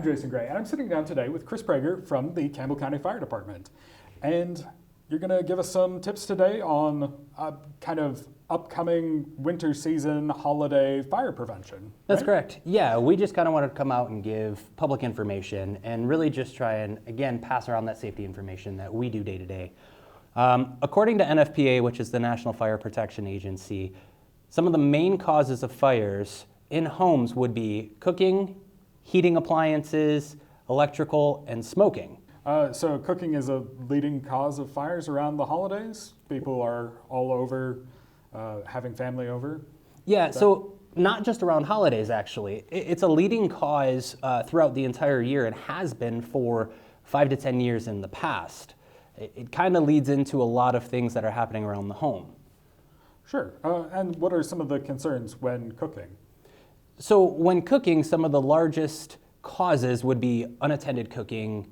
Jason Gray, and I'm sitting down today with Chris Prager from the Campbell County Fire Department. And you're going to give us some tips today on kind of upcoming winter season holiday fire prevention. That's right? correct. Yeah, we just kind of wanted to come out and give public information and really just try and, again, pass around that safety information that we do day to day. According to NFPA, which is the National Fire Protection Agency, some of the main causes of fires in homes would be cooking, heating appliances, electrical, and smoking. So cooking is a leading cause of fires around the holidays? People are all over having family over? Yeah, so not just around holidays, actually. It's a leading cause throughout the entire year and has been for 5 to 10 years in the past. It kind of leads into a lot of things that are happening around the home. Sure. And what are some of the concerns when cooking? So when cooking, some of the largest causes would be unattended cooking,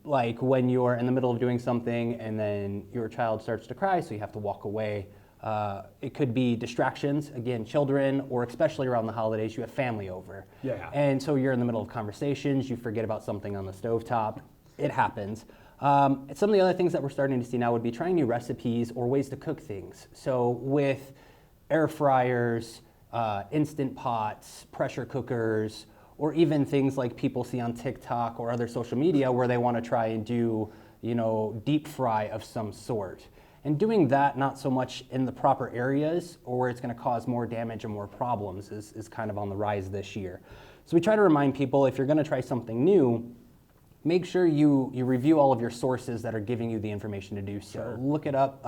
like when you're in the middle of doing something and then your child starts to cry, so you have to walk away. It could be distractions, again, children, or especially around the holidays, you have family over. Yeah. And so you're in the middle of conversations, you forget about something on the stovetop. It happens. Some of the other things that we're starting to see now would be trying new recipes or ways to cook things. So with air fryers, instant pots, pressure cookers, or even things like people see on TikTok or other social media where they want to try and do, deep fry of some sort. And doing that not so much in the proper areas or where it's going to cause more damage and more problems is kind of on the rise this year. So we try to remind people, if you're going to try something new, make sure you review all of your sources that are giving you the information to do so. Sure. Look it up.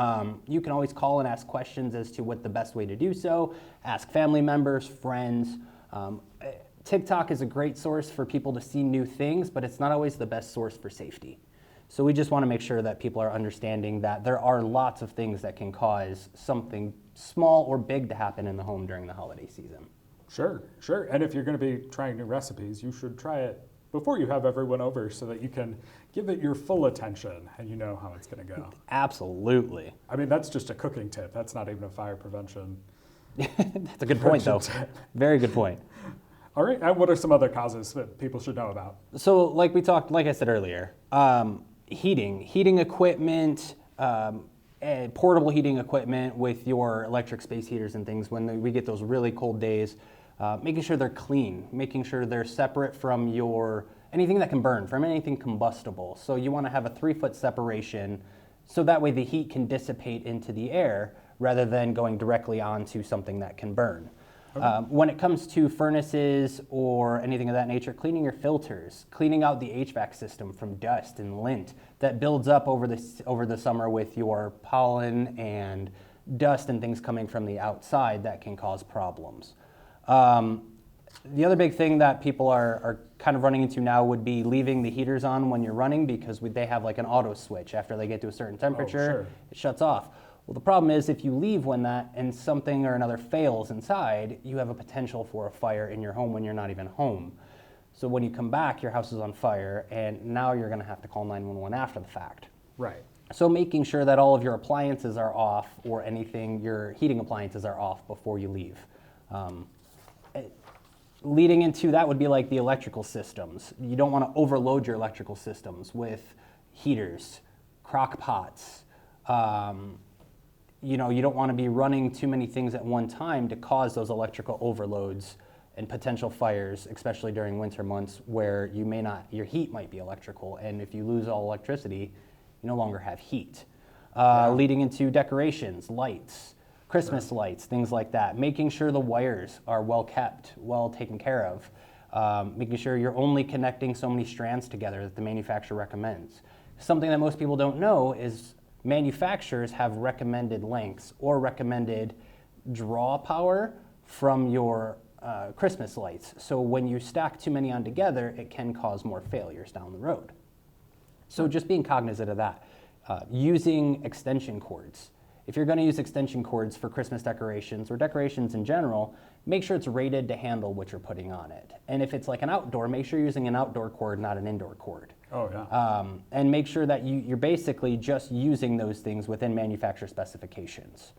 You can always call and ask questions as to what the best way to do so. Ask family members, friends. TikTok is a great source for people to see new things, but it's not always the best source for safety. So we just want to make sure that people are understanding that there are lots of things that can cause something small or big to happen in the home during the holiday season. Sure. And if you're going to be trying new recipes, you should try it before you have everyone over so that you can give it your full attention and you know how it's going to go. Absolutely. I mean, that's just a cooking tip. That's not even a fire prevention. That's a good point, though. Very good point. All right. And what are some other causes that people should know about? So like I said earlier, heating equipment, portable heating equipment with your electric space heaters and things when we get those really cold days. Making sure they're clean, making sure they're separate from anything that can burn, from anything combustible. So you want to have a 3-foot separation so that way the heat can dissipate into the air rather than going directly onto something that can burn. Okay. When it comes to furnaces or anything of that nature, cleaning your filters, cleaning out the HVAC system from dust and lint that builds up over the summer with your pollen and dust and things coming from the outside that can cause problems. The other big thing that people are kind of running into now would be leaving the heaters on when you're running because they have like an auto switch. After they get to a certain temperature, It shuts off. Well, the problem is if you leave when that and something or another fails inside, you have a potential for a fire in your home when you're not even home. So when you come back, your house is on fire, and now you're going to have to call 911 after the fact. Right. So making sure that all of your appliances are off or your heating appliances are off before you leave. Leading into that would be like the electrical systems. You don't want to overload your electrical systems with heaters, crock pots. You don't want to be running too many things at one time to cause those electrical overloads and potential fires, especially during winter months where your heat might be electrical. And if you lose all electricity, you no longer have heat. Leading into decorations, lights, Christmas lights, things like that. Making sure the wires are well kept, well taken care of. Making sure you're only connecting so many strands together that the manufacturer recommends. Something that most people don't know is manufacturers have recommended lengths or recommended draw power from your Christmas lights. So when you stack too many on together, it can cause more failures down the road. So just being cognizant of that. Using extension cords. If you're going to use extension cords for Christmas decorations or decorations in general, make sure it's rated to handle what you're putting on it. And if it's like an outdoor, make sure you're using an outdoor cord, not an indoor cord. Oh, yeah. And make sure that you're basically just using those things within manufacturer specifications.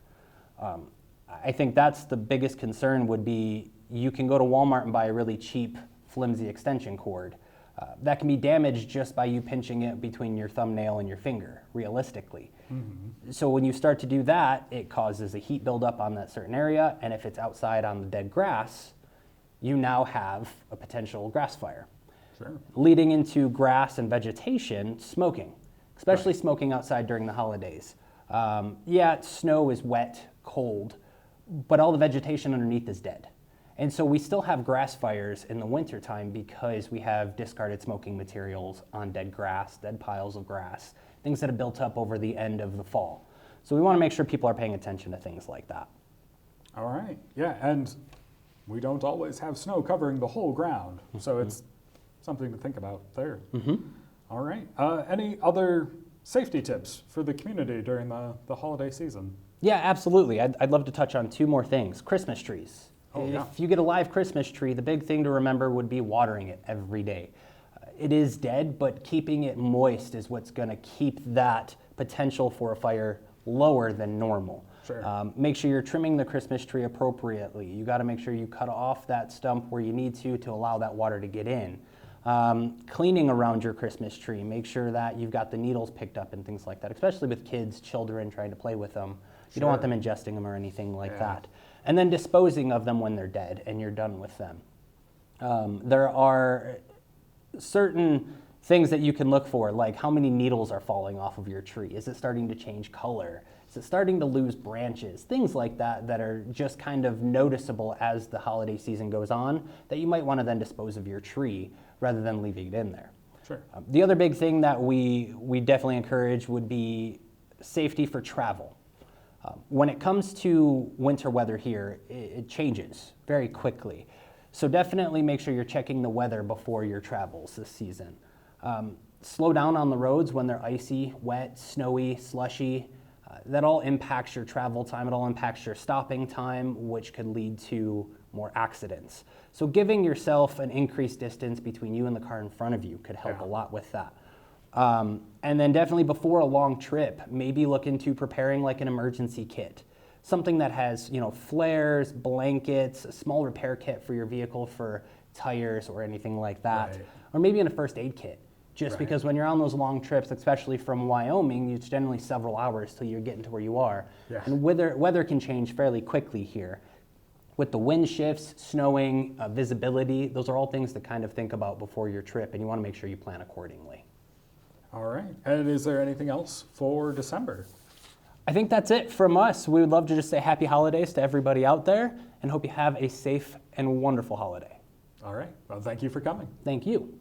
I think that's the biggest concern would be you can go to Walmart and buy a really cheap flimsy extension cord. That can be damaged just by you pinching it between your thumbnail and your finger, realistically. So when you start to do that, it causes a heat buildup on that certain area, and if it's outside on the dead grass, you now have a potential grass fire. Sure. Leading into grass and vegetation, smoking, especially smoking outside during the holidays. Snow is wet, cold, but all the vegetation underneath is dead. And so we still have grass fires in the wintertime because we have discarded smoking materials on dead grass, dead piles of grass, things that have built up over the end of the fall. So we want to make sure people are paying attention to things like that. All right. Yeah, and we don't always have snow covering the whole ground, so it's something to think about there. All right. Any other safety tips for the community during the holiday season? Yeah, absolutely. I'd love to touch on two more things. Christmas trees. Yeah. If you get a live Christmas tree, the big thing to remember would be watering it every day. It is dead, but keeping it moist is what's going to keep that potential for a fire lower than normal. Sure. Make sure you're trimming the Christmas tree appropriately. You got to make sure you cut off that stump where you need to allow that water to get in. Cleaning around your Christmas tree, make sure that you've got the needles picked up and things like that, especially with kids, children trying to play with them. You don't want them ingesting them or anything like that. And then disposing of them when they're dead and you're done with them. There are certain things that you can look for, like how many needles are falling off of your tree. Is it starting to change color? Is it starting to lose branches? Things like that that are just kind of noticeable as the holiday season goes on that you might want to then dispose of your tree rather than leaving it in there. Sure. The other big thing that we definitely encourage would be safety for travel. When it comes to winter weather here, it changes very quickly. So definitely make sure you're checking the weather before your travels this season. Slow down on the roads when they're icy, wet, snowy, slushy. That all impacts your travel time. It all impacts your stopping time, which could lead to more accidents. So giving yourself an increased distance between you and the car in front of you could help a lot with that. And then definitely before a long trip, maybe look into preparing like an emergency kit. Something that has, flares, blankets, a small repair kit for your vehicle for tires or anything like that. Right. Or maybe in a first aid kit. Just because when you're on those long trips, especially from Wyoming, it's generally several hours till you're getting to where you are. Yeah. And weather can change fairly quickly here. With the wind shifts, snowing, visibility, those are all things to kind of think about before your trip, and you want to make sure you plan accordingly. All right. And is there anything else for December? I think that's it from us. We would love to just say happy holidays to everybody out there and hope you have a safe and wonderful holiday. All right. Well, thank you for coming. Thank you.